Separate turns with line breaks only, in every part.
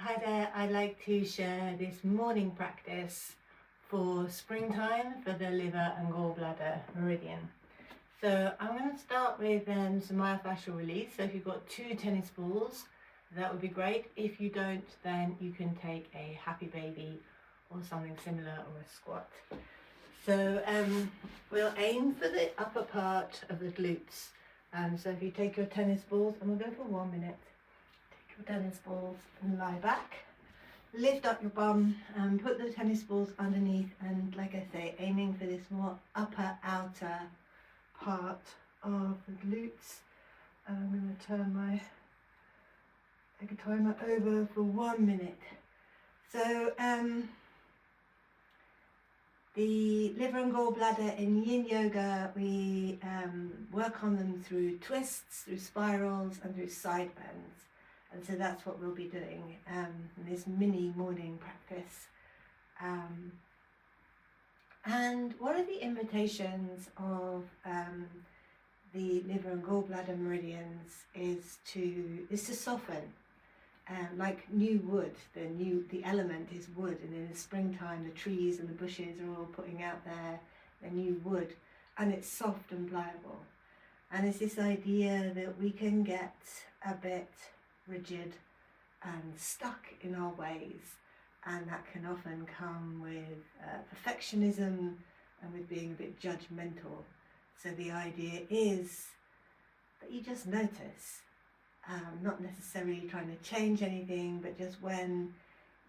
Hi there, I'd like to share this morning practice for springtime for the liver and gallbladder meridian. So I'm going to start with some myofascial release. So if you've got 2 tennis balls, that would be great. If you don't, then you can take a happy baby or something similar or a squat. So we'll aim for the upper part of the glutes. So if you take your tennis balls, and we'll go for 1 minute. Take your tennis balls and lie back. Lift up your bum and put the tennis balls underneath, and like I say, aiming for this more upper outer part of the glutes. And I'm going to turn my timer over for 1 minute. So the liver and gallbladder in yin yoga, we work on them through twists, through spirals and through side bends. And so that's what we'll be doing in this mini morning practice. And one of the invitations of the liver and gallbladder meridians is to soften. Like new wood, the element is wood, and in the springtime the trees and the bushes are all putting out their new wood, and it's soft and pliable. And it's this idea that we can get a bit rigid and stuck in our ways, and that can often come with perfectionism and with being a bit judgmental. So the idea is that you just notice, not necessarily trying to change anything, but just when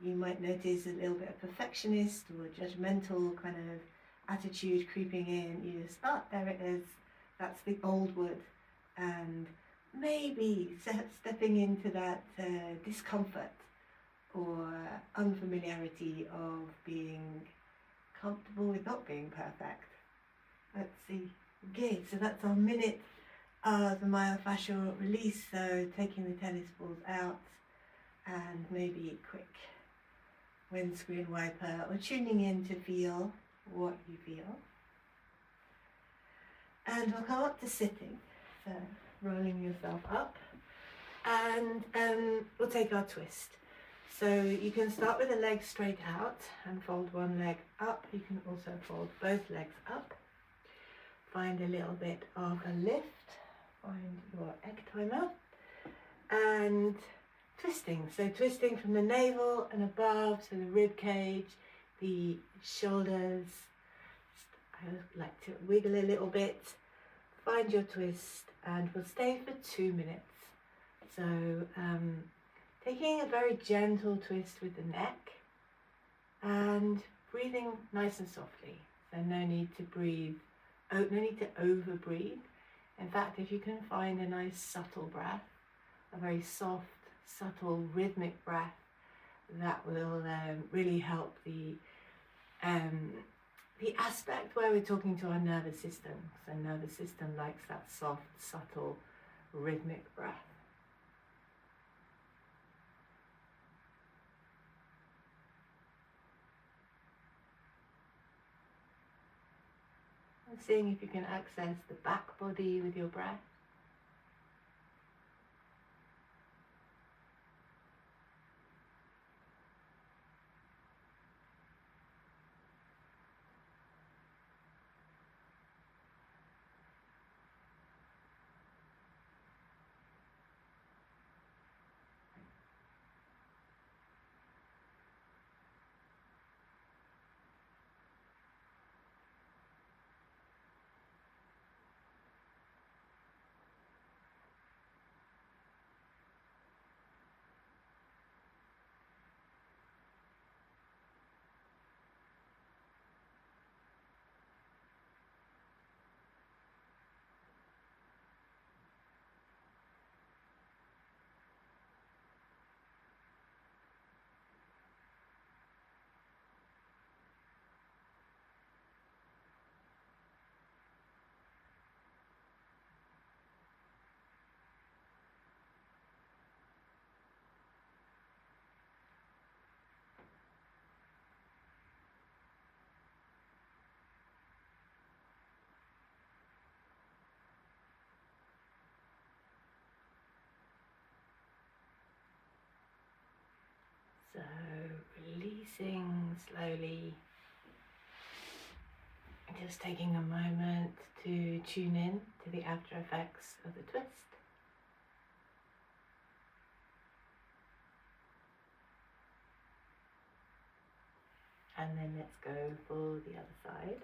you might notice a little bit of perfectionist or judgmental kind of attitude creeping in, you just, there it is, that's the old wood, and maybe stepping into that discomfort or unfamiliarity of being comfortable with not being perfect. Let's see. Okay, so that's our minute of the myofascial release. So taking the tennis balls out and maybe a quick windscreen wiper, or tuning in to feel what you feel. And we'll come up to sitting, so rolling yourself up, and we'll take our twist. So you can start with the legs straight out and fold one leg up. You can also fold both legs up. Find a little bit of a lift. Find your egg timer. And twisting. So twisting from the navel and above to the rib cage, the shoulders. I like to wiggle a little bit. Find your twist, and we'll stay for 2 minutes. So taking a very gentle twist with the neck and breathing nice and softly. So no need to breathe, no need to over breathe. In fact, if you can find a nice subtle breath, a very soft, subtle, rhythmic breath, that will really help the aspect where we're talking to our nervous system. So nervous system likes that soft, subtle, rhythmic breath. And seeing if you can access the back body with your breath. releasing slowly. Just taking a moment to tune in to the after effects of the twist. And then let's go for the other side.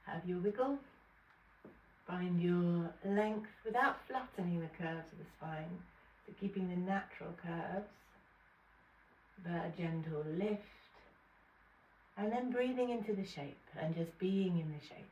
Have your wiggle. Find your length without flattening the curves of the spine. So keeping the natural curves, but a gentle lift. And then breathing into the shape and just being in the shape.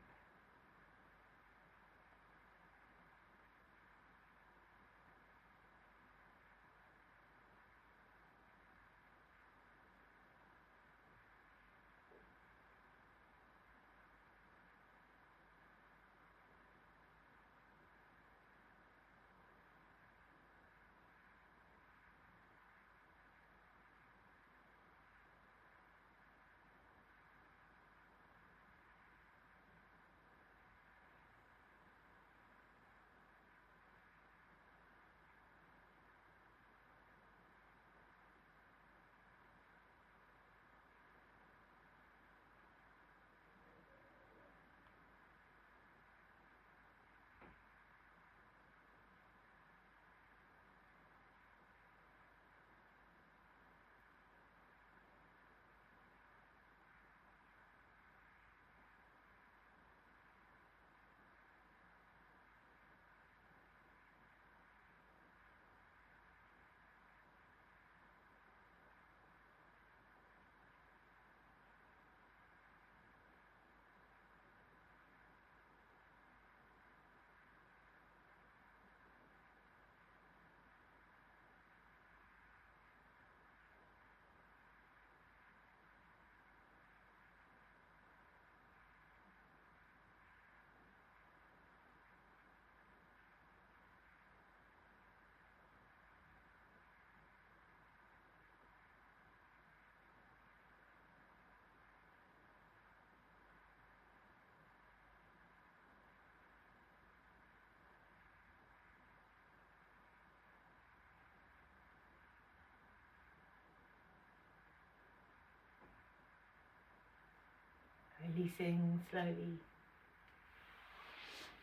Releasing slowly.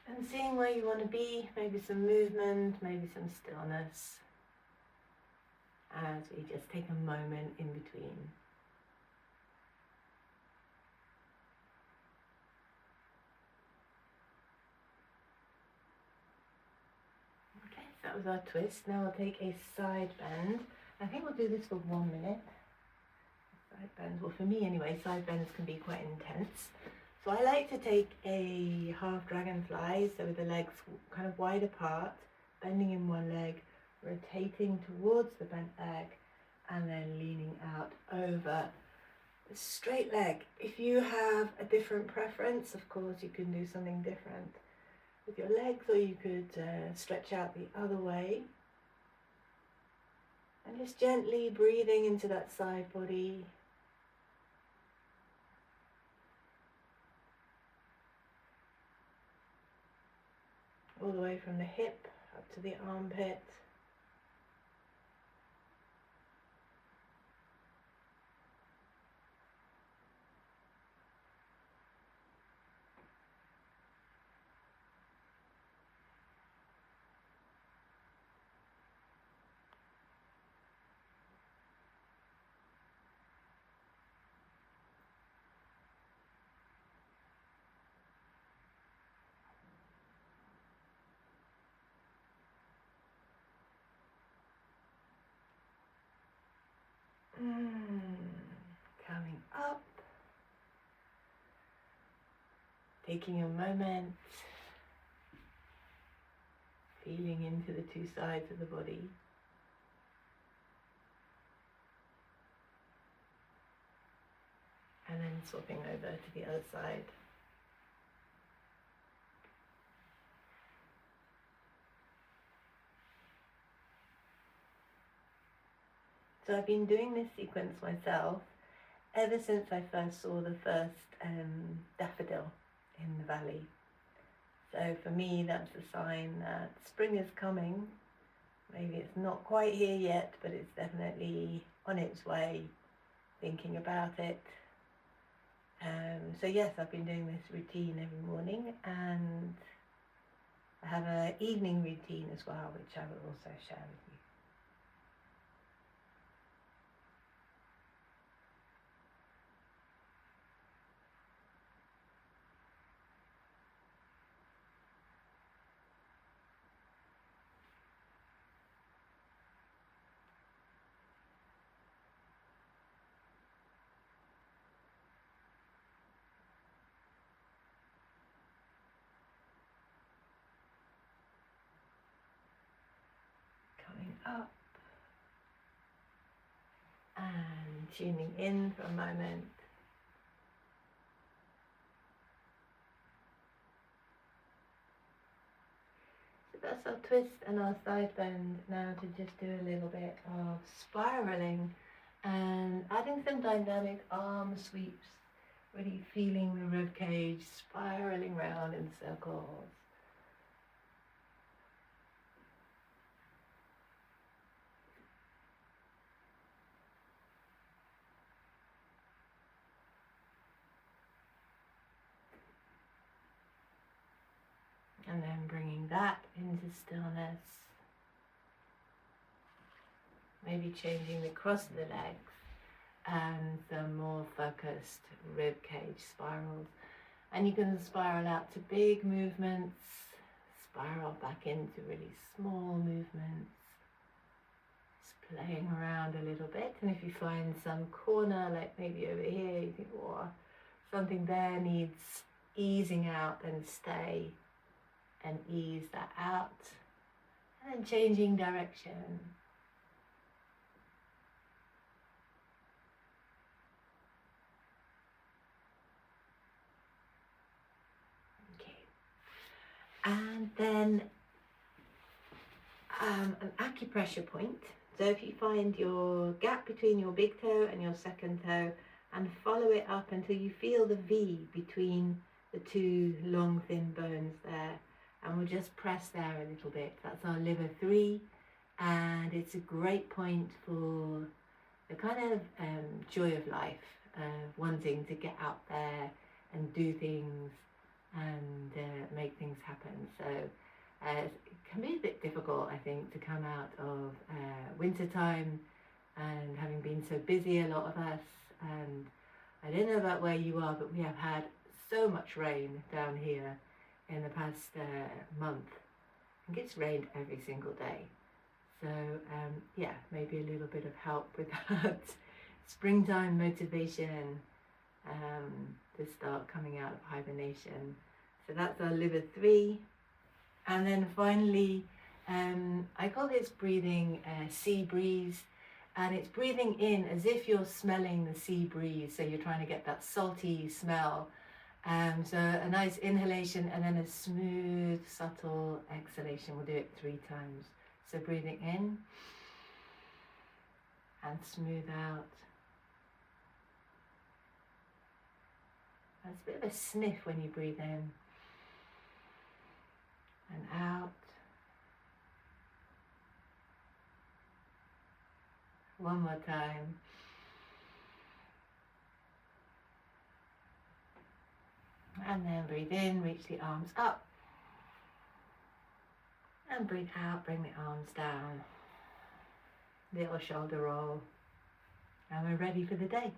And seeing where you want to be, maybe some movement, maybe some stillness, as we just take a moment in between. Okay, so that was our twist. Now we'll take a side bend. I think we'll do this for 1 minute. Side bends, well for me anyway, side bends can be quite intense. So I like to take a half dragonfly, so with the legs kind of wide apart, bending in one leg, rotating towards the bent leg, and then leaning out over the straight leg. If you have a different preference, of course, you can do something different with your legs, or you could stretch out the other way. And just gently breathing into that side body. All the way from the hip up to the armpit. Coming up, taking a moment, feeling into the two sides of the body. And then swapping over to the other side. So I've been doing this sequence myself ever since I first saw the first daffodil in the valley. So for me, that's a sign that spring is coming. Maybe it's not quite here yet, but it's definitely on its way, thinking about it. So yes, I've been doing this routine every morning, and I have an evening routine as well, which I will also share with you. Coming up and tuning in for a moment. So that's our twist and our side bend. Now to just do a little bit of spiraling and adding some dynamic arm sweeps, really feeling the rib cage spiraling round in circles. And then bringing that into stillness. Maybe changing the cross of the legs and some more focused rib cage spirals. And you can spiral out to big movements, spiral back into really small movements. Just playing around a little bit. And if you find some corner, like maybe over here, you think, oh, something there needs easing out, then stay and ease that out, and then changing direction. Okay, and then an acupressure point. So if you find your gap between your big toe and your second toe and follow it up until you feel the V between the two long thin bones there, and we'll just press there a little bit. That's our liver 3, and it's a great point for the kind of joy of life, wanting to get out there and do things and make things happen. So it can be a bit difficult, I think, to come out of winter time and having been so busy, a lot of us. And I don't know about where you are, but we have had so much rain down here in the past month. I think it's rained every single day. So yeah, maybe a little bit of help with that springtime motivation to start coming out of hibernation. So that's our liver 3. And then finally, I call this breathing sea breeze. And it's breathing in as if you're smelling the sea breeze. So you're trying to get that salty smell. So a nice inhalation and then a smooth, subtle exhalation. We'll do it 3 times. So breathing in and smooth out. It's a bit of a sniff when you breathe in and out. One more time. And then breathe in, reach the arms up. And breathe out, bring the arms down. Little shoulder roll. And we're ready for the day.